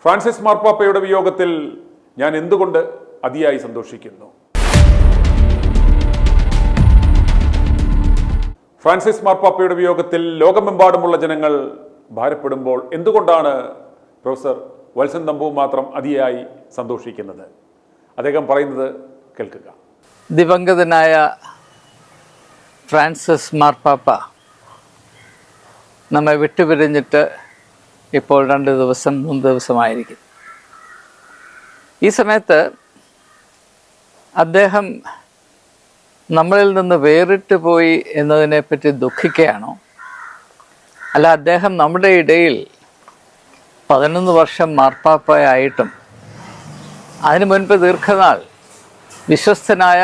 Francis മാർപ്പാപ്പയുടെ വിയോഗത്തിൽ ഞാൻ എന്തുകൊണ്ട് അതിയായി സന്തോഷിക്കുന്നു. ഫ്രാൻസിസ് മാർപ്പാപ്പയുടെ വിയോഗത്തിൽ ലോകമെമ്പാടുമുള്ള ജനങ്ങൾ ഭാരപ്പെടുമ്പോൾ എന്തുകൊണ്ടാണ് പ്രൊഫസർ വത്സൻ തമ്പു മാത്രം അതിയായി സന്തോഷിക്കുന്നത്? അദ്ദേഹം പറയുന്നത് കേൾക്കുക. ദിവംഗതനായ ഫ്രാൻസിസ് മാർപ്പാപ്പ നമ്മെ വിട്ടുപിരിഞ്ഞിട്ട് ഇപ്പോൾ 3 ദിവസമായിരിക്കും. ഈ സമയത്ത് അദ്ദേഹം നമ്മളിൽ നിന്ന് വേറിട്ട് പോയി എന്നതിനെപ്പറ്റി ദുഃഖിക്കുകയാണോ, അല്ല അദ്ദേഹം നമ്മുടെ ഇടയിൽ 11 വർഷം മാർപ്പാപ്പയായിട്ടും അതിനു മുൻപ് ദീർഘനാൾ വിശ്വസ്തനായ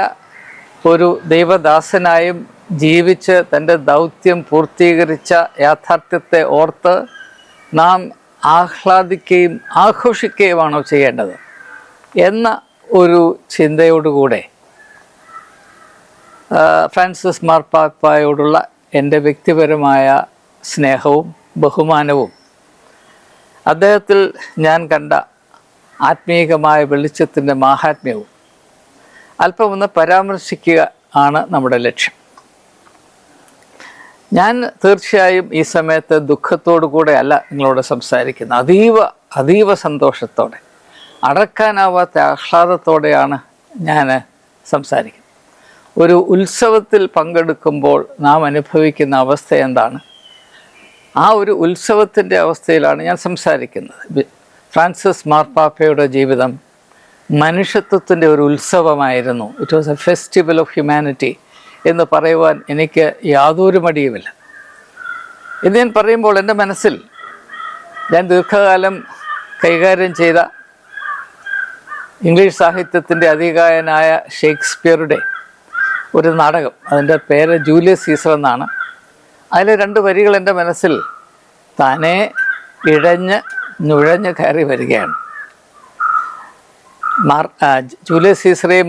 ഒരു ദൈവദാസനായും ജീവിച്ച് തൻ്റെ ദൗത്യം പൂർത്തീകരിച്ച യാഥാർത്ഥ്യത്തെ ഓർത്ത് നാം ആഹ്ലാദിക്കുകയും ആഘോഷിക്കുകയുമാണോ ചെയ്യേണ്ടത് എന്ന ഒരു ചിന്തയോടുകൂടെ ഫ്രാൻസിസ് മാർപ്പാപ്പയോടുള്ള എൻ്റെ വ്യക്തിപരമായ സ്നേഹവും ബഹുമാനവും അദ്ദേഹത്തിൽ ഞാൻ കണ്ട ആത്മീയമായ വെളിച്ചത്തിൻ്റെ മാഹാത്മ്യവും അല്പം ഒന്ന് പരാമർശിക്കുക ആണ് നമ്മുടെ ലക്ഷ്യം. ഞാൻ തീർച്ചയായും ഈ സമയത്ത് ദുഃഖത്തോടു കൂടെ അല്ല നിങ്ങളോട് സംസാരിക്കുന്നത്. അതീവ സന്തോഷത്തോടെ, അടക്കാനാവാത്ത ആഹ്ലാദത്തോടെയാണ് ഞാൻ സംസാരിക്കുന്നത്. ഒരു ഉത്സവത്തിൽ പങ്കെടുക്കുമ്പോൾ നാം അനുഭവിക്കുന്ന അവസ്ഥ എന്താണ്, ആ ഒരു ഉത്സവത്തിൻ്റെ അവസ്ഥയിലാണ് ഞാൻ സംസാരിക്കുന്നത്. ഫ്രാൻസിസ് മാർപ്പാപ്പയുടെ ജീവിതം മനുഷ്യത്വത്തിൻ്റെ ഒരു ഉത്സവമായിരുന്നു. It was a festival of humanity എന്ന് പറയുവാൻ എനിക്ക് യാതൊരു മടിയുമില്ല. ഇത് ഞാൻ പറയുമ്പോൾ എൻ്റെ മനസ്സിൽ ഞാൻ ദീർഘകാലം കൈകാര്യം ചെയ്ത ഇംഗ്ലീഷ് സാഹിത്യത്തിൻ്റെ അതികായനായ ഷേക്സ്പിയറുടെ ഒരു നാടകം, അതിൻ്റെ പേര് ജൂലിയസ് സീസർ എന്നാണ്. അതിലെ 2 വരികൾ എൻ്റെ മനസ്സിൽ താനേ നുഴഞ്ഞ് കയറി വരികയാണ്. ജൂലിയസ് സീസറേയും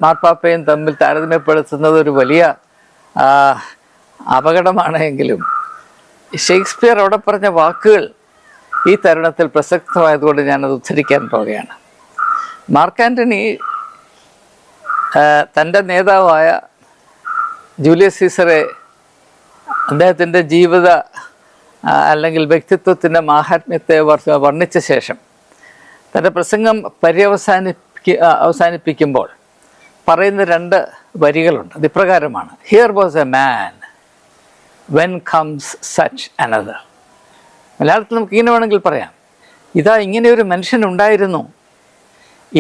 മാർപ്പാപ്പയും തമ്മിൽ താരതമ്യപ്പെടുത്തുന്നത് ഒരു വലിയ അപകടമാണ് എങ്കിലും ഷേക്സ്പിയർ അവിടെ പറഞ്ഞ വാക്കുകൾ ഈ തരുണത്തിൽ പ്രസക്തമായതുകൊണ്ട് ഞാനത് ഉദ്ധരിക്കാൻ പോവുകയാണ്. മാർക്ക് ആൻ്റണി തൻ്റെ നേതാവായ ജൂലിയസ് സീസറെ അദ്ദേഹത്തിൻ്റെ ജീവിത അല്ലെങ്കിൽ വ്യക്തിത്വത്തിൻ്റെ മാഹാത്മ്യത്തെ വർണ്ണിച്ച ശേഷം തൻ്റെ പ്രസംഗം അവസാനിപ്പിക്കുമ്പോൾ പറയുന്ന 2 വരികളുണ്ട്. അത് ഇപ്രകാരമാണ്: here was a man when comes such another. മലയാളത്തിൽ നമുക്ക് ഇങ്ങനെ വേണമെങ്കിൽ പറയാം, ഇതാ ഇങ്ങനെ ഒരു മനുഷ്യനുണ്ടായിരുന്നു.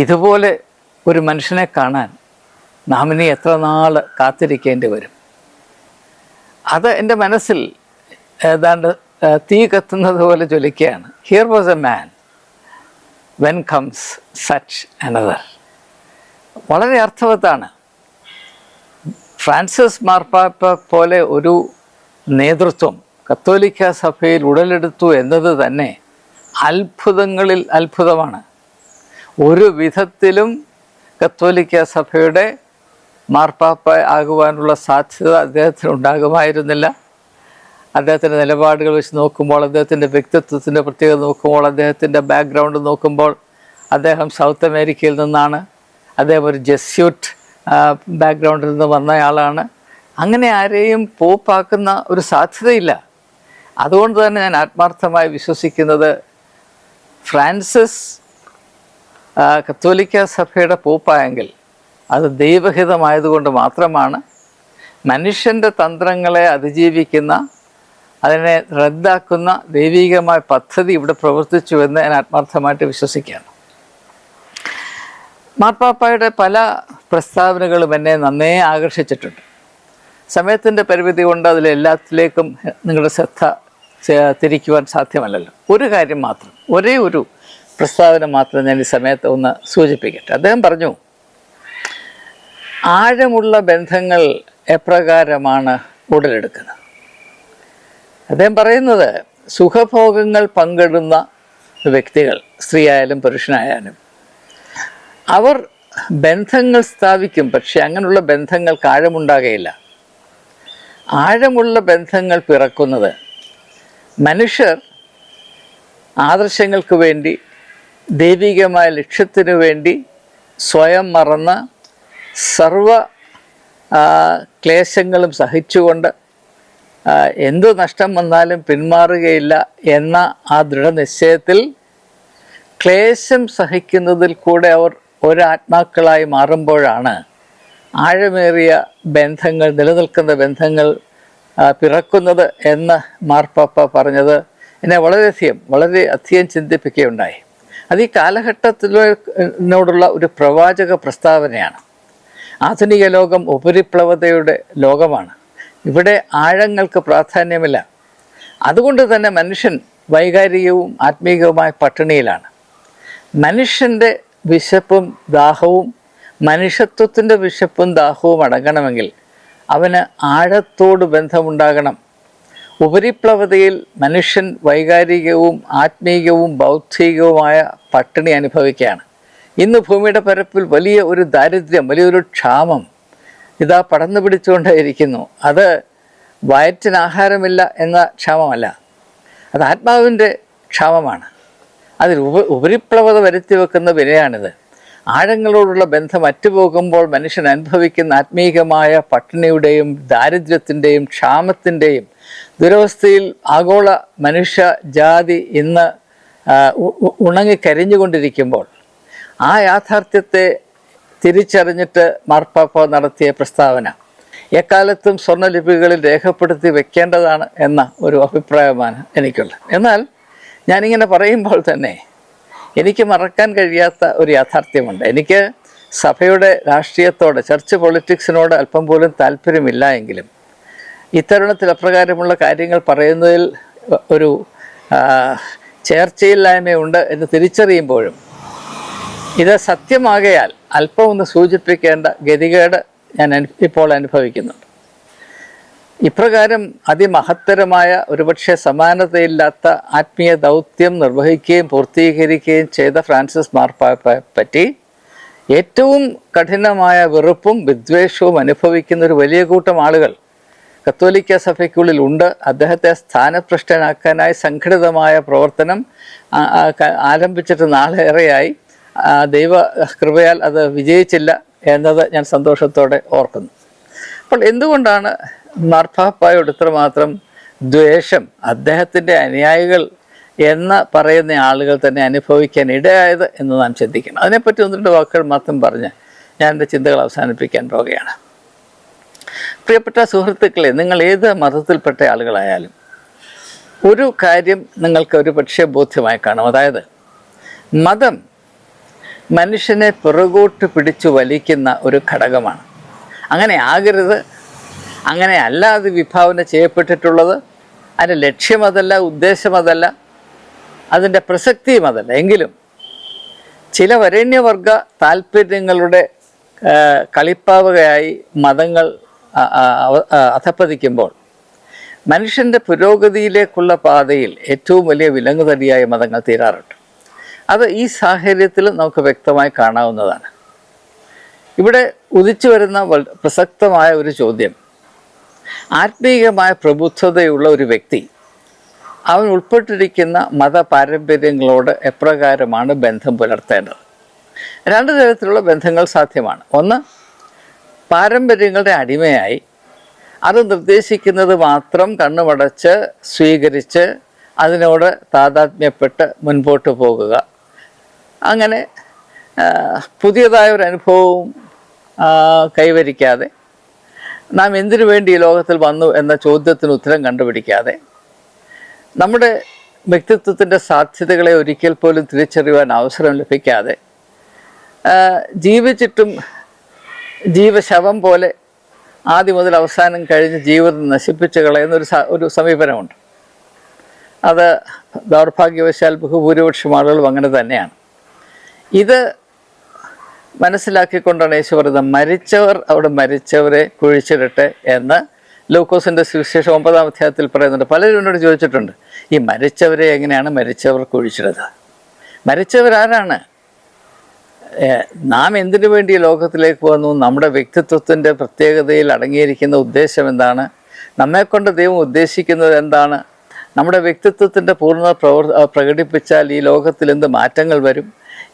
ഇതുപോലെ ഒരു മനുഷ്യനെ കാണാൻ നാം ഇനി എത്ര നാൾ കാത്തിരിക്കേണ്ടി വരും. അത് എൻ്റെ മനസ്സിൽ ഏതാണ്ട് തീ കത്തുന്നത് പോലെ ജ്വലിക്കുകയാണ്. Here was a man when comes such another. വളരെ അർത്ഥവത്താണ്. ഫ്രാൻസിസ് മാർപ്പാപ്പ പോലെ ഒരു നേതൃത്വം കത്തോലിക്ക സഭയിൽ ഉടലെടുത്തു എന്നത് തന്നെ അത്ഭുതങ്ങളിൽ അത്ഭുതമാണ്. ഒരു വിധത്തിലും കത്തോലിക്ക സഭയുടെ മാർപ്പാപ്പ ആകുവാനുള്ള സാധ്യത അദ്ദേഹത്തിന് ഉണ്ടാകുമായിരുന്നില്ല. അദ്ദേഹത്തിൻ്റെ നിലപാടുകൾ വെച്ച് നോക്കുമ്പോൾ, അദ്ദേഹത്തിൻ്റെ വ്യക്തിത്വത്തിൻ്റെ പ്രത്യേകത നോക്കുമ്പോൾ, അദ്ദേഹത്തിൻ്റെ ബാക്ക്ഗ്രൗണ്ട് നോക്കുമ്പോൾ, അദ്ദേഹം സൗത്ത് അമേരിക്കയിൽ നിന്നാണ്. അദ്ദേഹം ഒരു ജെസ്യൂട്ട് ബാക്ക്ഗ്രൗണ്ടിൽ നിന്ന് വന്നയാളാണ്. അങ്ങനെ ആരെയും പോപ്പാക്കുന്ന ഒരു സാധ്യതയില്ല. അതുകൊണ്ട് തന്നെ ഞാൻ ആത്മാർത്ഥമായി വിശ്വസിക്കുന്നത് ഫ്രാൻസിസ് കത്തോലിക്ക സഭയുടെ പോപ്പായെങ്കിൽ അത് ദൈവഹിതമായതുകൊണ്ട് മാത്രമാണ്. മനുഷ്യൻ്റെ തന്ത്രങ്ങളെ അതിജീവിക്കുന്ന, അതിനെ റദ്ദാക്കുന്ന ദൈവികമായ പദ്ധതി ഇവിടെ പ്രവർത്തിച്ചുവെന്ന് ഞാൻ ആത്മാർത്ഥമായിട്ട് വിശ്വസിക്കുകയാണ്. മാർപ്പാപ്പയുടെ പല പ്രസ്താവനകളും എന്നെ നന്നേ ആകർഷിച്ചിട്ടുണ്ട്. സമയത്തിൻ്റെ പരിമിതി കൊണ്ട് അതിലെല്ലാത്തിലേക്കും നിങ്ങളുടെ ശ്രദ്ധ തിരിക്കുവാൻ സാധ്യമല്ലല്ലോ. ഒരു കാര്യം മാത്രം, ഒരേ ഒരു പ്രസ്താവന മാത്രം ഞാൻ ഈ സമയത്ത് ഒന്ന് സൂചിപ്പിക്കട്ടെ. അദ്ദേഹം പറഞ്ഞു, ആഴമുള്ള ബന്ധങ്ങൾ എപ്രകാരമാണ് ഉടലെടുക്കുന്നത്. അദ്ദേഹം പറയുന്നത്, സുഖഭോഗങ്ങൾ പങ്കിടുന്ന വ്യക്തികൾ, സ്ത്രീയായാലും പുരുഷനായാലും, അവർ ബന്ധങ്ങൾ സ്ഥാപിക്കും. പക്ഷെ അങ്ങനെയുള്ള ബന്ധങ്ങൾക്ക് ആഴമുണ്ടാകുകയില്ല. ആഴമുള്ള ബന്ധങ്ങൾ പിറക്കുന്നത് മനുഷ്യർ ആദർശങ്ങൾക്ക് വേണ്ടി, ദൈവികമായ ലക്ഷ്യത്തിനു വേണ്ടി സ്വയം മറന്ന് സർവ ക്ലേശങ്ങളും സഹിച്ചുകൊണ്ട് എന്തു നഷ്ടം വന്നാലും പിന്മാറുകയില്ല എന്ന ആ ദൃഢനിശ്ചയത്തിൽ ക്ലേശം സഹിക്കുന്നതിൽ കൂടെ അവർ ഒരാത്മാക്കളായി മാറുമ്പോഴാണ് ആഴമേറിയ ബന്ധങ്ങൾ, നിലനിൽക്കുന്ന ബന്ധങ്ങൾ പിറക്കുന്നത് എന്ന് മാർപ്പാപ്പ പറഞ്ഞത് എന്നെ വളരെയധികം ചിന്തിപ്പിക്കുകയുണ്ടായി. അത് ഈ കാലഘട്ടത്തിനോടുള്ള ഒരു പ്രവാചക പ്രസ്താവനയാണ്. ആധുനിക ലോകം ഉപരിപ്ലവതയുടെ ലോകമാണ്. ഇവിടെ ആഴങ്ങൾക്ക് പ്രാധാന്യമില്ല. അതുകൊണ്ട് തന്നെ മനുഷ്യൻ വൈകാരികവും ആത്മീയവുമായ പട്ടിണിയിലാണ്. മനുഷ്യൻ്റെ വിശപ്പും ദാഹവും, മനുഷ്യത്വത്തിൻ്റെ വിശപ്പും ദാഹവും അടങ്ങണമെങ്കിൽ അവന് ആഴത്തോട് ബന്ധമുണ്ടാകണം. ഉപരിപ്ലവതയിൽ മനുഷ്യൻ വൈകാരികവും ആത്മീയവും ബൗദ്ധികവുമായ പട്ടിണി അനുഭവിക്കുകയാണ്. ഇന്ന് ഭൂമിയുടെ പരപ്പിൽ വലിയ ഒരു ദാരിദ്ര്യം, വലിയൊരു ക്ഷാമം ഇതാ പടർന്നു പിടിച്ചുകൊണ്ടേയിരിക്കുന്നു. അത് വയറ്റിന് ആഹാരമില്ല എന്ന ക്ഷാമമല്ല, അത് ആത്മാവിൻ്റെ ക്ഷാമമാണ്. അതിൽ ഉപരിപ്ലവത വരുത്തി വെക്കുന്ന വിനയാണിത്. ആഴങ്ങളോടുള്ള ബന്ധം അറ്റുപോകുമ്പോൾ മനുഷ്യൻ അനുഭവിക്കുന്ന ആത്മീയമായ പട്ടിണിയുടെയും ദാരിദ്ര്യത്തിൻ്റെയും ക്ഷാമത്തിൻ്റെയും ദുരവസ്ഥയിൽ ആഗോള മനുഷ്യ ജാതി ഇന്ന് ഉണങ്ങിക്കരിഞ്ഞുകൊണ്ടിരിക്കുമ്പോൾ ആ യാഥാർത്ഥ്യത്തെ തിരിച്ചറിഞ്ഞിട്ട് മാർപ്പാപ്പ നടത്തിയ പ്രസ്താവന എക്കാലത്തും സ്വർണ്ണലിപികളിൽ രേഖപ്പെടുത്തി വെക്കേണ്ടതാണ് എന്ന ഒരു അഭിപ്രായമാണ് എനിക്കുള്ളത്. എന്നാൽ ഞാനിങ്ങനെ പറയുമ്പോൾ തന്നെ എനിക്ക് മറക്കാൻ കഴിയാത്ത ഒരു യാഥാർത്ഥ്യമുണ്ട്. എനിക്ക് സഭയുടെ രാഷ്ട്രീയത്തോട്, ചർച്ച് പൊളിറ്റിക്സിനോട് അല്പം പോലും താല്പര്യമില്ല എങ്കിലും ഇത്തരുണത്തിൽ അപ്രകാരമുള്ള കാര്യങ്ങൾ പറയുന്നതിൽ ഒരു ചേർച്ചയില്ലായ്മയുണ്ട് എന്ന് തിരിച്ചറിയുമ്പോഴും ഇത് സത്യമാകയാൽ അല്പം ഒന്ന് സൂചിപ്പിക്കേണ്ട ഗതികേട് ഞാൻ ഇപ്പോൾ അനുഭവിക്കുന്നുണ്ട്. ഇപ്രകാരം അതിമഹത്തരമായ ഒരുപക്ഷെ സമാനതയില്ലാത്ത ആത്മീയ ദൗത്യം നിർവഹിക്കുകയും പൂർത്തീകരിക്കുകയും ചെയ്ത ഫ്രാൻസിസ് മാർപ്പാപ്പയെ പറ്റി ഏറ്റവും കഠിനമായ വെറുപ്പും വിദ്വേഷവും അനുഭവിക്കുന്ന ഒരു വലിയ കൂട്ടം ആളുകൾ കത്തോലിക്ക സഭയ്ക്കുള്ളിൽ ഉണ്ട്. അദ്ദേഹത്തെ സ്ഥാനഭ്രഷ്ടനാക്കാനായി സംഘടിതമായ പ്രവർത്തനം ആരംഭിച്ചിട്ട് നാളേറെയായി. ദൈവ കൃപയാൽ അത് വിജയിച്ചില്ല എന്നത് ഞാൻ സന്തോഷത്തോടെ ഓർക്കുന്നു. അപ്പോൾ എന്തുകൊണ്ടാണ് മാർപ്പാപ്പയോട് ഇത്രമാത്രം ദ്വേഷം അദ്ദേഹത്തിൻ്റെ അനുയായികൾ എന്ന് പറയുന്ന ആളുകൾ തന്നെ അനുഭവിക്കാൻ ഇടയായത് എന്ന് നാം ചിന്തിക്കണം. അതിനെപ്പറ്റി ഒന്ന് രണ്ട് വാക്കുകൾ മാത്രം പറഞ്ഞ് ഞാൻ എൻ്റെ ചിന്തകൾ അവസാനിപ്പിക്കാൻ പോവുകയാണ്. പ്രിയപ്പെട്ട സുഹൃത്തുക്കളെ, നിങ്ങൾ ഏത് മതത്തിൽപ്പെട്ട ആളുകളായാലും ഒരു കാര്യം നിങ്ങൾക്ക് ഒരു പക്ഷേ ബോധ്യമായി കാണും. അതായത് മതം മനുഷ്യനെ പിറകോട്ട് പിടിച്ചു വലിക്കുന്ന ഒരു ഘടകമാണ്. അങ്ങനെ ആകരുത്, അങ്ങനെ അല്ലാതെ വിഭാവന ചെയ്യപ്പെട്ടിട്ടുള്ളത്. അതിൻ്റെ ലക്ഷ്യമതല്ല, ഉദ്ദേശമതല്ല, അതിൻ്റെ പ്രസക്തിയും അതല്ല. എങ്കിലും ചില വരേണ്യവർഗ താല്പര്യങ്ങളുടെ കളിപ്പാവകയായി മതങ്ങൾ അധപ്പതിക്കുമ്പോൾ മനുഷ്യൻ്റെ പുരോഗതിയിലേക്കുള്ള പാതയിൽ ഏറ്റവും വലിയ വിലങ്ങുതടിയായ മതങ്ങൾ തീരാറുണ്ട്. അത് ഈ സാഹചര്യത്തിൽ നമുക്ക് വ്യക്തമായി കാണാവുന്നതാണ്. ഇവിടെ ഉദിച്ചു വരുന്ന പ്രസക്തമായ ഒരു ചോദ്യം, ആത്മീയമായ പ്രബുദ്ധതയുള്ള ഒരു വ്യക്തി അവൻ ഉൾപ്പെട്ടിരിക്കുന്ന മതപാരമ്പര്യങ്ങളോട് എപ്രകാരമാണ് ബന്ധം പുലർത്തേണ്ടത്? രണ്ട് തരത്തിലുള്ള ബന്ധങ്ങൾ സാധ്യമാണ്. ഒന്ന്, പാരമ്പര്യങ്ങളുടെ അടിമയായി അത് നിർദ്ദേശിക്കുന്നത് മാത്രം കണ്ണുമടച്ച് സ്വീകരിച്ച് അതിനോട് താതാത്മ്യപ്പെട്ട് മുൻപോട്ട് പോകുക. അങ്ങനെ പുതിയതായ ഒരു അനുഭവവും കൈവരിക്കാതെ, നാം എന്തിനു വേണ്ടി ഈ ലോകത്തിൽ വന്നു എന്ന ചോദ്യത്തിന് ഉത്തരം കണ്ടുപിടിക്കാതെ, നമ്മുടെ വ്യക്തിത്വത്തിൻ്റെ സാധ്യതകളെ ഒരിക്കൽ പോലും തിരിച്ചറിയുവാൻ അവസരം ലഭിക്കാതെ, ജീവിച്ചിട്ടും ജീവശവം പോലെ ആദ്യം മുതൽ അവസാനം കഴിഞ്ഞ് ജീവിതം നശിപ്പിച്ച് കളയുന്ന ഒരു സമീപനമുണ്ട്. അത് ദൗർഭാഗ്യവശാൽ ബഹുഭൂരിപക്ഷം ആളുകളും അങ്ങനെ തന്നെയാണ്. ഇത് മനസ്സിലാക്കിക്കൊണ്ടാണ് യേശു പറയുന്നത്, മരിച്ചവർ അവിടെ മരിച്ചവരെ കുഴിച്ചിടട്ടെ എന്ന് ലൂക്കോസിൻ്റെ സുവിശേഷം 9-ാം അധ്യായത്തിൽ പറയുന്നുണ്ട്. പലരും എന്നോട് ചോദിച്ചിട്ടുണ്ട്, ഈ മരിച്ചവരെ എങ്ങനെയാണ് മരിച്ചവർ കുഴിച്ചിടുന്നത്? മരിച്ചവരാരാണ്? നാം എന്തിനു വേണ്ടി ലോകത്തിലേക്ക് വന്നു? നമ്മുടെ വ്യക്തിത്വത്തിൻ്റെ പ്രത്യേകതയിൽ അടങ്ങിയിരിക്കുന്ന ഉദ്ദേശം എന്താണ്? നമ്മെക്കൊണ്ട് ദൈവം ഉദ്ദേശിക്കുന്നത് എന്താണ്? നമ്മുടെ വ്യക്തിത്വത്തിൻ്റെ പൂർണ്ണ പ്രകടിപ്പിച്ചാൽ ഈ ലോകത്തിൽ എന്ത് മാറ്റങ്ങൾ വരും?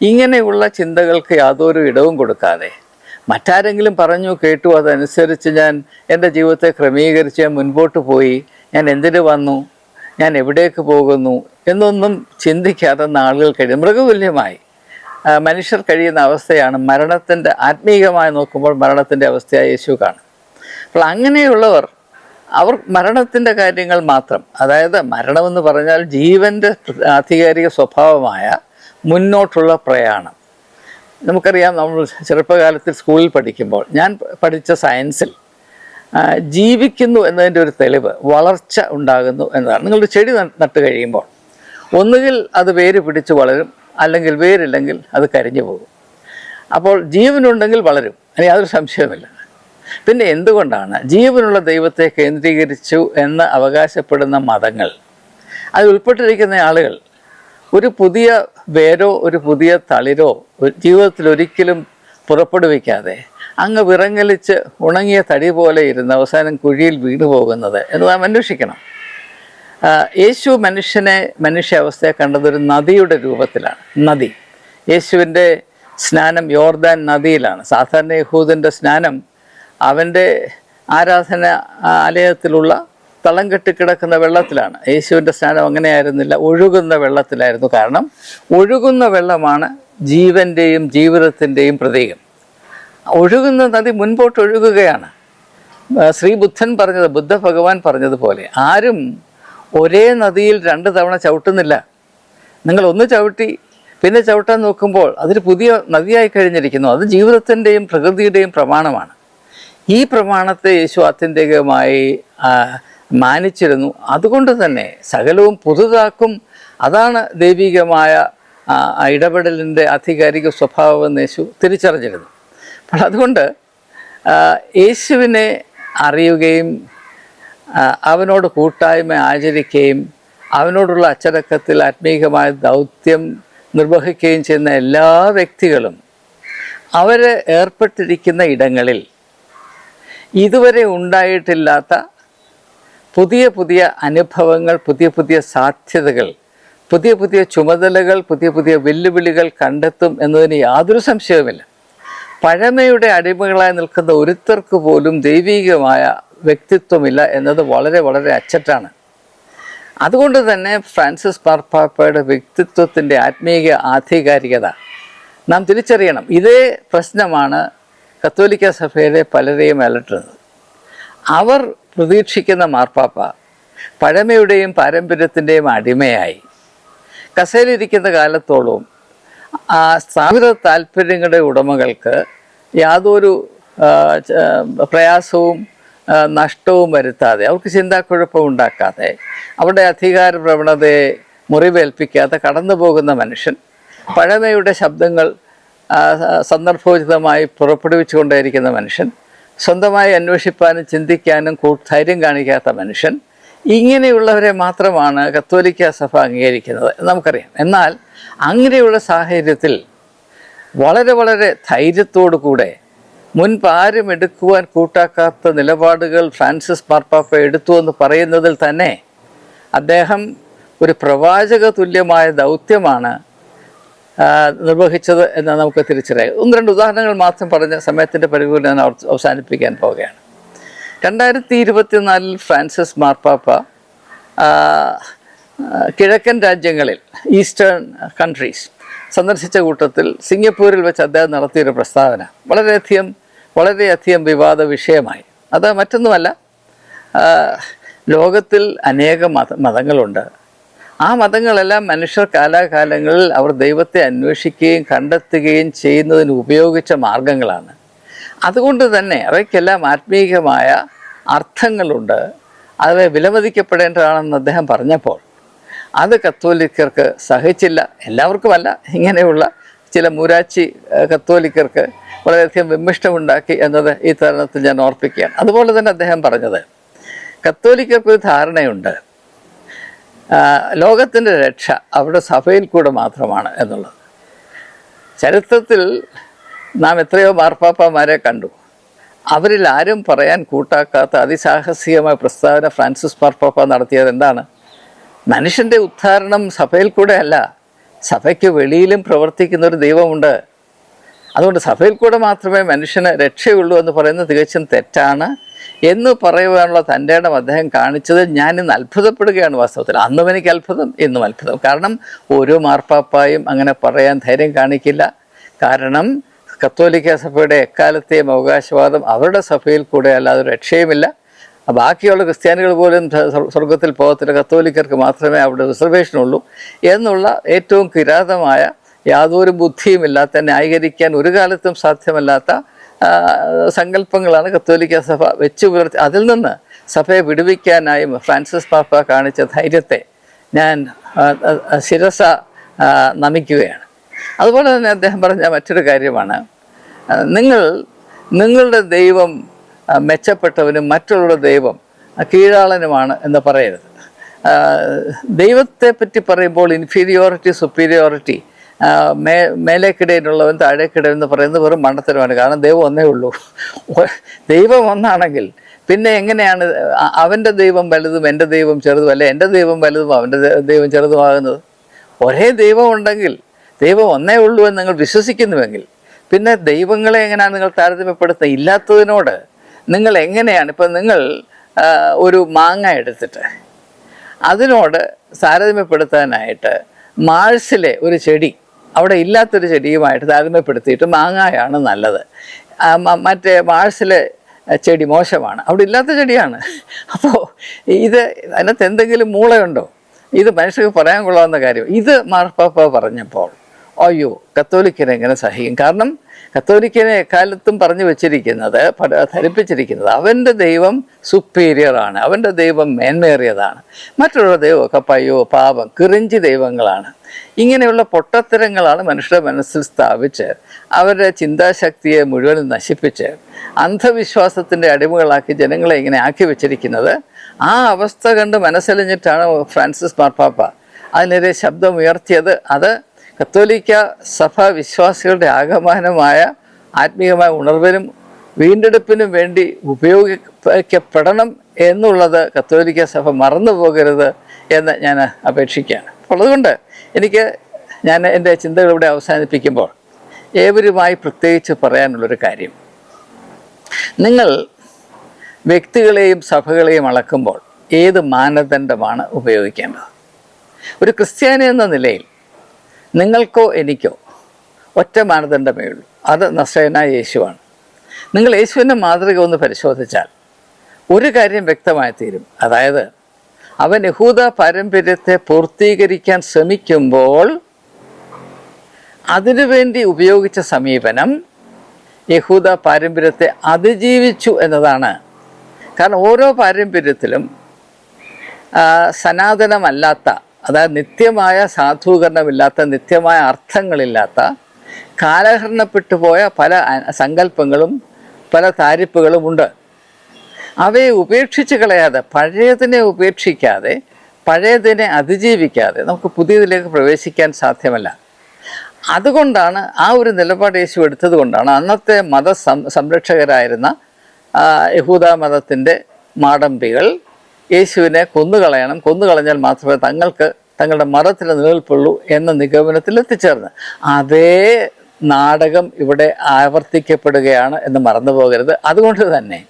ഇങ്ങനെയുള്ള ചിന്തകൾക്ക് യാതൊരു ഇടവും കൊടുക്കാതെ മറ്റാരെങ്കിലും പറഞ്ഞു കേട്ടു അതനുസരിച്ച് ഞാൻ എൻ്റെ ജീവിതത്തെ ക്രമീകരിച്ച് ഞാൻ മുൻപോട്ട് പോയി, ഞാൻ എന്തിനു വന്നു, ഞാൻ എവിടേക്ക് പോകുന്നു എന്നൊന്നും ചിന്തിക്കാതെ നാളുകൾ കഴിയും. മൃഗതുല്യമായി മനുഷ്യർ കഴിയുന്ന അവസ്ഥയാണ് മരണത്തിൻ്റെ, ആത്മീയമായി നോക്കുമ്പോൾ മരണത്തിൻ്റെ അവസ്ഥയായി യേശു കാണും. അപ്പോൾ അങ്ങനെയുള്ളവർ അവർ മരണത്തിൻ്റെ കാര്യങ്ങൾ മാത്രം, അതായത് മരണമെന്ന് പറഞ്ഞാൽ ജീവൻ്റെ ആധികാരിക സ്വഭാവമായ മുന്നോട്ടുള്ള പ്രയാണം. നമുക്കറിയാം, നമ്മൾ ചെറുപ്പകാലത്തിൽ സ്കൂളിൽ പഠിക്കുമ്പോൾ, ഞാൻ പഠിച്ച സയൻസിൽ ജീവിക്കുന്നു എന്നതിൻ്റെ ഒരു തെളിവ് വളർച്ച ഉണ്ടാകുന്നു എന്നതാണ്. നിങ്ങളൊരു ചെടി നട്ട് കഴിയുമ്പോൾ ഒന്നുകിൽ അത് വേര് പിടിച്ച് വളരും, അല്ലെങ്കിൽ വേരില്ലെങ്കിൽ അത് കരിഞ്ഞു പോകും. അപ്പോൾ ജീവനുണ്ടെങ്കിൽ വളരും, അതിന് യാതൊരു സംശയവുമില്ല. പിന്നെ എന്തുകൊണ്ടാണ് ജീവനുള്ള ദൈവത്തെ കേന്ദ്രീകരിച്ചു എന്ന് അവകാശപ്പെടുന്ന മതങ്ങൾ, അതിൽ ഉൾപ്പെട്ടിരിക്കുന്ന ആളുകൾ ഒരു പുതിയ വേരോ ഒരു പുതിയ തളിരോ ജീവിതത്തിൽ ഒരിക്കലും പുറപ്പെടുവിക്കാതെ അങ്ങ് വിറങ്ങലിച്ച് ഉണങ്ങിയ തടി പോലെ ഇരുന്ന് അവസാനം കുഴിയിൽ വീണു പോകുന്നത് എന്ന് നാം അന്വേഷിക്കണം. യേശു മനുഷ്യാവസ്ഥയെ കണ്ടതൊരു നദിയുടെ രൂപത്തിലാണ്. നദി, യേശുവിൻ്റെ സ്നാനം യോർദാൻ നദിയിലാണ്. സാധാരണ യഹൂദൻ്റെ സ്നാനം അവൻ്റെ ആരാധന ആലയത്തിലുള്ള തളം കെട്ടിക്കിടക്കുന്ന വെള്ളത്തിലാണ്. യേശുവിൻ്റെ സ്നാനം അങ്ങനെയായിരുന്നില്ല, ഒഴുകുന്ന വെള്ളത്തിലായിരുന്നു. കാരണം ഒഴുകുന്ന വെള്ളമാണ് ജീവൻ്റെയും ജീവിതത്തിൻ്റെയും പ്രതീകം. ഒഴുകുന്ന നദി മുൻപോട്ട് ഒഴുകുകയാണ്. ശ്രീബുദ്ധൻ പറഞ്ഞത്, ബുദ്ധ ഭഗവാൻ പറഞ്ഞതുപോലെ ആരും ഒരേ നദിയിൽ 2 തവണ ചവിട്ടുന്നില്ല. നിങ്ങൾ ഒന്ന് ചവിട്ടി പിന്നെ ചവിട്ടാൻ നോക്കുമ്പോൾ അതൊരു പുതിയ നദിയായി കഴിഞ്ഞിരിക്കുന്നു. അത് ജീവിതത്തിൻ്റെയും പ്രകൃതിയുടെയും പ്രമാണമാണ്. ഈ പ്രമാണത്തെ യേശു ആത്യന്തികമായി മാനിച്ചിരുന്നു. അതുകൊണ്ട് തന്നെ സകലവും പുതുതാക്കും. അതാണ് ദൈവികമായ ഇടപെടലിൻ്റെ ആധികാരിക സ്വഭാവമെന്ന് യേശു തിരിച്ചറിഞ്ഞിരുന്നു. അപ്പോൾ അതുകൊണ്ട് യേശുവിനെ അറിയുകയും അവനോട് കൂട്ടായ്മ ആചരിക്കുകയും അവനോടുള്ള അച്ചടക്കത്തിൽ ആത്മീകമായ ദൗത്യം നിർവഹിക്കുകയും ചെയ്യുന്ന എല്ലാ വ്യക്തികളും അവർ ഏർപ്പെട്ടിരിക്കുന്ന ഇടങ്ങളിൽ ഇതുവരെ ഉണ്ടായിട്ടില്ലാത്ത പുതിയ പുതിയ അനുഭവങ്ങൾ, പുതിയ പുതിയ സാധ്യതകൾ, പുതിയ പുതിയ ചുമതലകൾ, പുതിയ പുതിയ വെല്ലുവിളികൾ കണ്ടെത്തും എന്നതിന് യാതൊരു സംശയവുമില്ല. പഴമയുടെ അടിമകളായി നിൽക്കുന്ന ഒരുത്തർക്ക് പോലും ദൈവികമായ വ്യക്തിത്വമില്ല എന്നത് വളരെ വളരെ അച്ചട്ടാണ്. അതുകൊണ്ട് തന്നെ ഫ്രാൻസിസ് മാർപ്പാപ്പയുടെ വ്യക്തിത്വത്തിൻ്റെ ആത്മീയ ആധികാരികത നാം തിരിച്ചറിയണം. ഇതേ പ്രശ്നമാണ് കത്തോലിക്ക സഭയിലെ പലരെയും അലട്ടുന്നത്. അവർ പ്രതീക്ഷിക്കുന്ന മാർപ്പാപ്പ പഴമയുടെയും പാരമ്പര്യത്തിൻ്റെയും അടിമയായി കസേലിരിക്കുന്ന കാലത്തോളവും സ്ഥാപിത താല്പര്യങ്ങളുടെ ഉടമകൾക്ക് യാതൊരു പ്രയാസവും നഷ്ടവും വരുത്താതെ, അവർക്ക് ചിന്താക്കുഴപ്പം ഉണ്ടാക്കാതെ, അവരുടെ അധികാര പ്രവണതയെ മുറിവേൽപ്പിക്കാതെ കടന്നു പോകുന്ന മനുഷ്യൻ, പഴമയുടെ ശബ്ദങ്ങൾ സന്ദർഭോചിതമായി പുറപ്പെടുവിച്ചു കൊണ്ടേയിരിക്കുന്ന മനുഷ്യൻ, സ്വന്തമായി അന്വേഷിപ്പാനും ചിന്തിക്കാനും ധൈര്യം കാണിക്കാത്ത മനുഷ്യൻ, ഇങ്ങനെയുള്ളവരെ മാത്രമാണ് കത്തോലിക്ക സഭ അംഗീകരിക്കുന്നത് നമുക്കറിയാം. എന്നാൽ അങ്ങനെയുള്ള സാഹചര്യത്തിൽ വളരെ വളരെ ധൈര്യത്തോടു കൂടെ മുൻപ് ആരും എടുക്കുവാൻ കൂട്ടാക്കാത്ത നിലപാടുകൾ ഫ്രാൻസിസ് മാർപ്പാപ്പ എടുത്തു എന്ന് പറയുന്നതിൽ തന്നെ അദ്ദേഹം ഒരു പ്രവാചക തുല്യമായ ദൗത്യമാണ് നിർവഹിച്ചത് എന്ന് നമുക്ക് തിരിച്ചറിയാം. 1-2 ഉദാഹരണങ്ങൾ മാത്രം പറഞ്ഞ സമയത്തിൻ്റെ പരിധിയിൽ ഞാൻ അവസാനിപ്പിക്കാൻ പോവുകയാണ്. 2024 ഫ്രാൻസിസ് മാർപ്പാപ്പ കിഴക്കൻ രാജ്യങ്ങളിൽ, ഈസ്റ്റേൺ കൺട്രീസ് സന്ദർശിച്ച കൂട്ടത്തിൽ സിംഗപ്പൂരിൽ വെച്ച് അദ്ദേഹം നടത്തിയൊരു പ്രസ്താവന വളരെയധികം വിവാദ വിഷയമായി. അത് മറ്റൊന്നുമല്ല, ലോകത്തിൽ അനേക മതങ്ങളുണ്ട്. ആ മതങ്ങളെല്ലാം മനുഷ്യർ കാലാകാലങ്ങളിൽ അവർ ദൈവത്തെ അന്വേഷിക്കുകയും കണ്ടെത്തുകയും ചെയ്യുന്നതിന് ഉപയോഗിച്ച മാർഗങ്ങളാണ്. അതുകൊണ്ട് തന്നെ അവയ്ക്കെല്ലാം ആത്മീയമായ അർത്ഥങ്ങളുണ്ട്, അത് വിലമതിക്കപ്പെടേണ്ടതാണെന്ന് അദ്ദേഹം പറഞ്ഞപ്പോൾ അത് കത്തോലിക്കർക്ക് സഹിച്ചില്ല. എല്ലാവർക്കുമല്ല, ഇങ്ങനെയുള്ള ചില മൂരാച്ചി കത്തോലിക്കർക്ക് വളരെയധികം വിമ്മിഷ്ടമുണ്ടാക്കി എന്നത് ഈ തരുണത്തിൽ ഞാൻ ഓർപ്പിക്കുകയാണ്. അതുപോലെ തന്നെ അദ്ദേഹം പറഞ്ഞത്, കത്തോലിക്കർക്കൊരു ധാരണയുണ്ട്, ലോകത്തിൻ്റെ രക്ഷ അവരുടെ സഭയിൽ കൂടെ മാത്രമാണ് എന്നുള്ളത്. ചരിത്രത്തിൽ നാം എത്രയോ മാർപ്പാപ്പമാരെ കണ്ടു. അവരിൽ ആരും പറയാൻ കൂട്ടാക്കാത്ത അതിസാഹസികമായ പ്രസ്താവന ഫ്രാൻസിസ് മാർപ്പാപ്പ നടത്തിയത് എന്താണ്? മനുഷ്യൻ്റെ ഉദ്ധാരണം സഭയിൽ കൂടെ അല്ല, സഭയ്ക്ക് വെളിയിലും പ്രവർത്തിക്കുന്ന ഒരു ദൈവമുണ്ട്. അതുകൊണ്ട് സഭയിൽ കൂടെ മാത്രമേ മനുഷ്യന് രക്ഷയുള്ളൂ എന്ന് പറയുന്നത് തികച്ചും തെറ്റാണ് എന്ന് പറയുവാനുള്ള തൻ്റെ ഇടം അദ്ദേഹം കാണിച്ചത് ഞാൻ ഇന്ന് അത്ഭുതപ്പെടുകയാണ്. വാസ്തവത്തിൽ അന്നും എനിക്ക് അത്ഭുതം, ഇന്നും അത്ഭുതം. കാരണം ഒരു മാർപ്പാപ്പായും അങ്ങനെ പറയാൻ ധൈര്യം കാണിക്കില്ല. കാരണം കത്തോലിക്ക സഭയുടെ എക്കാലത്തെയും അവകാശവാദം അവരുടെ സഭയിൽ കൂടെ അല്ലാതെ രക്ഷയുമില്ല. ബാക്കിയുള്ള ക്രിസ്ത്യാനികൾ പോലും സ്വർഗത്തിൽ പോകത്തില്ല, കത്തോലിക്കർക്ക് മാത്രമേ അവിടെ റിസർവേഷനുള്ളൂ എന്നുള്ള ഏറ്റവും കിരാതമായ, യാതൊരു ബുദ്ധിയുമില്ലാത്ത, ന്യായീകരിക്കാൻ ഒരു കാലത്തും സാധ്യമല്ലാത്ത സങ്കല്പങ്ങളാണ് കത്തോലിക്ക സഭ വെച്ചു പുലർത്തി. അതിൽ നിന്ന് സഭയെ വിടുവിക്കാനായി ഫ്രാൻസിസ് പാപ്പ കാണിച്ച ധൈര്യത്തെ ഞാൻ ശിരസ നമിക്കുകയാണ്. അതുപോലെ തന്നെ അദ്ദേഹം പറഞ്ഞ മറ്റൊരു കാര്യമാണ്, നിങ്ങളുടെ ദൈവം മെച്ചപ്പെട്ടവനും മറ്റുള്ള ദൈവം കീഴാളനുമാണ് എന്ന് പറയരുത്. ദൈവത്തെ പറ്റി പറയുമ്പോൾ ഇൻഫീരിയോറിറ്റി, സുപ്പീരിയോറിറ്റി, മേലേക്കിടയിലുള്ളവൻ താഴേക്കിടയിൽ എന്ന് പറയുന്നത് വെറും മണ്ടത്തരമാണ്. കാരണം ദൈവം ഒന്നേ ഉള്ളൂ. ദൈവം ഒന്നാണെങ്കിൽ പിന്നെ എങ്ങനെയാണ് അവൻ്റെ ദൈവം വലുതും എൻ്റെ ദൈവം ചെറുതും, അല്ലെ എൻ്റെ ദൈവം വലുതും അവൻ്റെ ദൈവം ചെറുതുമാകുന്നത്? ഒരേ ദൈവം ഉണ്ടെങ്കിൽ, ദൈവം ഒന്നേ ഉള്ളൂ എന്ന് നിങ്ങൾ വിശ്വസിക്കുന്നുവെങ്കിൽ പിന്നെ ദൈവങ്ങളെ എങ്ങനെയാണ് നിങ്ങൾ താരതമ്യപ്പെടുത്തുന്നത്? ഇല്ലാത്തതിനോട് നിങ്ങൾ എങ്ങനെയാണ്, ഇപ്പം നിങ്ങൾ ഒരു മാങ്ങ എടുത്തിട്ട് അതിനോട് താരതമ്യപ്പെടുത്താനായിട്ട് മാഴ്സിലെ ഒരു ചെടി അവിടെ ഇല്ലാത്തൊരു ചെടിയുമായിട്ട് താരതമ്യപ്പെടുത്തിയിട്ട് മാങ്ങയാണ് നല്ലത്, മറ്റേ മാഴ്സിലെ ചെടി മോശമാണ്, അവിടെ ഇല്ലാത്ത ചെടിയാണ്. അപ്പോൾ അതിനകത്ത് എന്തെങ്കിലും മൂളയുണ്ടോ? ഇത് മനുഷ്യർക്ക് പറയാൻ കൊള്ളാവുന്ന കാര്യം. ഇത് മാർപ്പാപ്പ പറഞ്ഞപ്പോൾ അയ്യോ, കത്തോലിക്കനെ എങ്ങനെ സഹിക്കും? കാരണം കത്തോലിക്കനെ എക്കാലത്തും പറഞ്ഞു വെച്ചിരിക്കുന്നത്, ധരിപ്പിച്ചിരിക്കുന്നത് അവൻ്റെ ദൈവം സുപ്പീരിയറാണ്, അവൻ്റെ ദൈവം മേന്മേറിയതാണ്, മറ്റുള്ള ദൈവമൊക്കെ പയ്യോ പാപം കിറിഞ്ചി ദൈവങ്ങളാണ്. ഇങ്ങനെയുള്ള പൊട്ടത്തരങ്ങളാണ് മനുഷ്യരുടെ മനസ്സിൽ സ്ഥാപിച്ച് അവരുടെ ചിന്താശക്തിയെ മുഴുവൻ നശിപ്പിച്ച് അന്ധവിശ്വാസത്തിൻ്റെ അടിമകളാക്കി ജനങ്ങളെ ഇങ്ങനെ ആക്കി വെച്ചിരിക്കുന്നത്. ആ അവസ്ഥ കണ്ട് മനസ്സലിഞ്ഞിട്ടാണ് ഫ്രാൻസിസ് മാർപ്പാപ്പ അതിനെതിരെ ശബ്ദമുയർത്തിയത്. അത് കത്തോലിക്ക സഭ വിശ്വാസികളുടെ ആകമാനമായ ആത്മീയമായ ഉണർവിനും വീണ്ടെടുപ്പിനും വേണ്ടി ഉപയോഗിക്കപ്പെടണം എന്നുള്ളത് കത്തോലിക്ക സഭ മറന്നു പോകരുത് എന്ന് ഞാൻ അപേക്ഷിക്കുകയാണ്. അപ്പോൾ അതുകൊണ്ട് ഞാൻ എൻ്റെ ചിന്തകൾ ഇവിടെ അവസാനിപ്പിക്കുമ്പോൾ ഏവരുമായി പ്രത്യേകിച്ച് പറയാനുള്ളൊരു കാര്യം, നിങ്ങൾ വ്യക്തികളെയും സഭകളെയും അളക്കുമ്പോൾ ഏത് മാനദണ്ഡമാണ് ഉപയോഗിക്കേണ്ടത്? ഒരു ക്രിസ്ത്യാനി എന്ന നിലയിൽ നിങ്ങൾക്കോ എനിക്കോ ഒറ്റ മാനദണ്ഡമേ ഉള്ളൂ, അത് നസ്രയനായ യേശുവാണ്. നിങ്ങൾ യേശുവിൻ്റെ മാതൃക ഒന്ന് പരിശോധിച്ചാൽ ഒരു കാര്യം വ്യക്തമായി തീരും. അതായത് അവൻ യഹൂദ പാരമ്പര്യത്തെ പൂർത്തീകരിക്കാൻ ശ്രമിക്കുമ്പോൾ അതിനുവേണ്ടി ഉപയോഗിച്ച സമീപനം യഹൂദ പാരമ്പര്യത്തെ അതിജീവിച്ചു എന്നതാണ്. കാരണം ഓരോ പാരമ്പര്യത്തിലും സനാതനമല്ലാത്ത, അതായത് നിത്യമായ സാധൂകരണമില്ലാത്ത, നിത്യമായ അർത്ഥങ്ങളില്ലാത്ത, കാലഹരണപ്പെട്ടു പോയ പല സങ്കല്പങ്ങളും പല താരിപ്പുകളും ഉണ്ട്. അവയെ ഉപേക്ഷിച്ച് കളയാതെ, പഴയതിനെ ഉപേക്ഷിക്കാതെ, പഴയതിനെ അതിജീവിക്കാതെ നമുക്ക് പുതിയതിലേക്ക് പ്രവേശിക്കാൻ സാധ്യമല്ല. അതുകൊണ്ടാണ് ആ ഒരു നിലപാട് യേശു എടുത്തത് കൊണ്ടാണ് അന്നത്തെ സംരക്ഷകരായിരുന്ന യഹൂദ മതത്തിൻ്റെ മാടമ്പികൾ യേശുവിനെ കൊന്നുകളയണം, കൊന്നുകളഞ്ഞാൽ മാത്രമേ തങ്ങളുടെ മതത്തിൽ നിലനിൽപ്പുള്ളൂ എന്ന നിഗമനത്തിൽ എത്തിച്ചേർന്ന്. അതേ നാടകം ഇവിടെ ആവർത്തിക്കപ്പെടുകയാണ് എന്ന് മറന്നു പോകരുത്. അതുകൊണ്ട് തന്നെ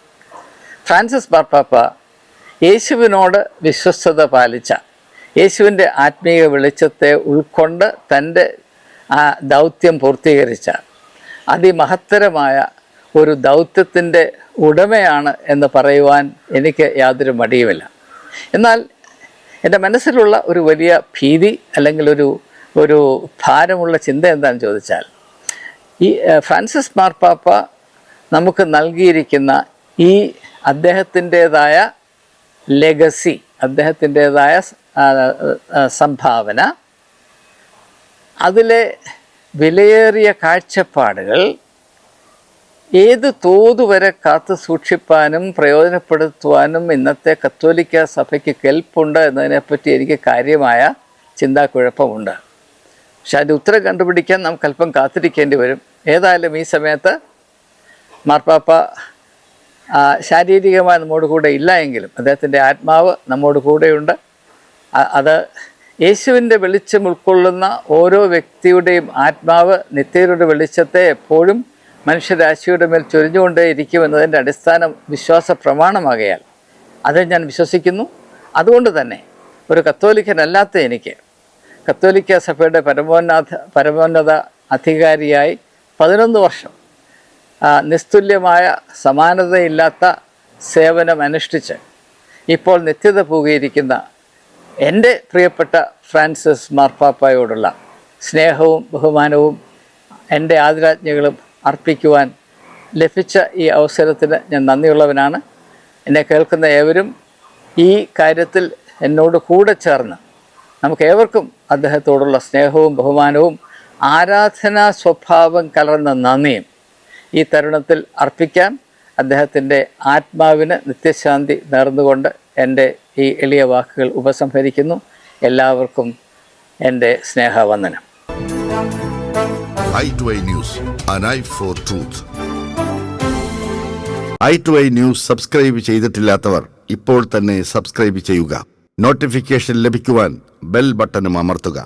ഫ്രാൻസിസ് മാർപ്പാപ്പ യേശുവിനോട് വിശ്വസ്തത പാലിച്ച, യേശുവിൻ്റെ ആത്മീയ വെളിച്ചത്തെ ഉൾക്കൊണ്ട് തൻ്റെ ദൗത്യം പൂർത്തീകരിച്ച അതിമഹത്തരമായ ഒരു ദൗത്യത്തിൻ്റെ ഉടമയാണ് എന്ന് പറയുവാൻ എനിക്ക് യാതൊരു മടിയുമില്ല. എന്നാൽ എൻ്റെ മനസ്സിലുള്ള ഒരു വലിയ ഭീതി അല്ലെങ്കിൽ ഒരു ഭാരമുള്ള ചിന്ത എന്താണെന്ന് ചോദിച്ചാൽ, ഈ ഫ്രാൻസിസ് മാർപ്പാപ്പ നമുക്ക് നൽകിയിരിക്കുന്ന ഈ അദ്ദേഹത്തിൻ്റേതായ ലെഗസി, അദ്ദേഹത്തിൻ്റേതായ സംഭാവന, അതിലെ വിലയേറിയ കാഴ്ചപ്പാടുകൾ ഏത് തോതുവരെ കാത്തു സൂക്ഷിപ്പാനും പ്രയോജനപ്പെടുത്തുവാനും ഇന്നത്തെ കത്തോലിക്ക സഭയ്ക്ക് കെൽപ്പുണ്ട് എന്നതിനെപ്പറ്റി എനിക്ക് കാര്യമായ ചിന്താക്കുഴപ്പമുണ്ട്. പക്ഷെ അതിൻ്റെ ഉത്തരം കണ്ടുപിടിക്കാൻ നമുക്ക് അല്പം കാത്തിരിക്കേണ്ടി വരും. ഏതായാലും ഈ സമയത്ത് മാർപ്പാപ്പ ശാരീരികമായി നമ്മോട് കൂടെ ഇല്ല എങ്കിലും അദ്ദേഹത്തിൻ്റെ ആത്മാവ് നമ്മോട് കൂടെയുണ്ട്. അത് യേശുവിൻ്റെ വെളിച്ചം ഉൾക്കൊള്ളുന്ന ഓരോ വ്യക്തിയുടെയും ആത്മാവ് നിത്യരുടെ വെളിച്ചത്തെ എപ്പോഴും മനുഷ്യരാശിയുടെ മേൽ ചൊരിഞ്ഞുകൊണ്ടേയിരിക്കുമെന്നതിൻ്റെ അടിസ്ഥാന വിശ്വാസ പ്രമാണമാകയാൽ അത് ഞാൻ വിശ്വസിക്കുന്നു. അതുകൊണ്ട് തന്നെ ഒരു കത്തോലിക്കനല്ലാത്ത എനിക്ക് കത്തോലിക്ക സഭയുടെ പരമോന്നത അധികാരിയായി 11 വർഷം നിസ്തുല്യമായ സമാനതയില്ലാത്ത സേവനം അനുഷ്ഠിച്ച് ഇപ്പോൾ നിത്യത പൂകിയിരിക്കുന്ന എൻ്റെ പ്രിയപ്പെട്ട ഫ്രാൻസിസ് മാർപ്പാപ്പായോടുള്ള സ്നേഹവും ബഹുമാനവും എൻ്റെ ആദരാജ്ഞകളും അർപ്പിക്കുവാൻ ലഭിച്ച ഈ അവസരത്തിന് ഞാൻ നന്ദിയുള്ളവനാണ്. എന്നെ കേൾക്കുന്ന ഏവരും ഈ കാര്യത്തിൽ എന്നോട് കൂടെ ചേർന്ന് നമുക്കേവർക്കും അദ്ദേഹത്തോടുള്ള സ്നേഹവും ബഹുമാനവും ആരാധനാ സ്വഭാവം കലർന്ന നന്ദിയും ഈ തരുണത്തിൽ അർപ്പിക്കാൻ അദ്ദേഹത്തിൻ്റെ ആത്മാവിന് നിത്യശാന്തി നേർന്നുകൊണ്ട് എൻ്റെ ഈ എളിയ വാക്കുകൾ ഉപസംഹരിക്കുന്നു. എല്ലാവർക്കും എൻ്റെ സ്നേഹവന്ദനം. i2i News, an eye for truth. i2i News subscribe ചെയ്തിട്ടില്ലാത്തവർ ഇപ്പോൾ തന്നെ സബ്സ്ക്രൈബ് ചെയ്യുക. നോട്ടിഫിക്കേഷൻ ലഭിക്കുവാൻ ബെൽ ബട്ടണും അമർത്തുക.